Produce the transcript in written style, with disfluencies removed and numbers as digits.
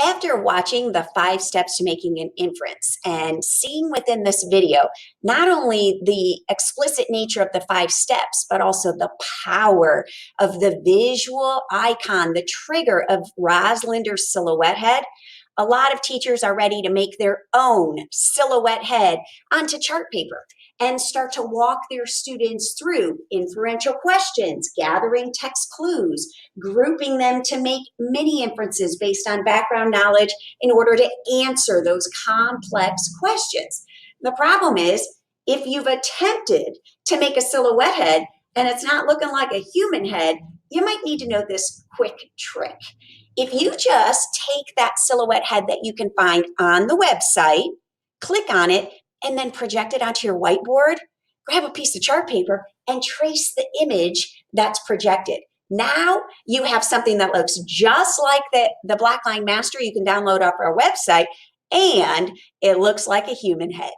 After watching the 5 steps to making an inference and seeing within this video, not only the explicit nature of the 5 steps, but also the power of the visual icon, the trigger of Linder's silhouette head, a lot of teachers are ready to make their own silhouette head onto chart paper and start to walk their students through inferential questions, gathering text clues, grouping them to make mini inferences based on background knowledge in order to answer those complex questions. The problem is, if you've attempted to make a silhouette head and it's not looking like a human head, you might need to know this quick trick. If you just take that silhouette head that you can find on the website, click on it, and then project it onto your whiteboard, grab a piece of chart paper and trace the image that's projected. Now you have something that looks just like the Black Line Master you can download off our website, and it looks like a human head.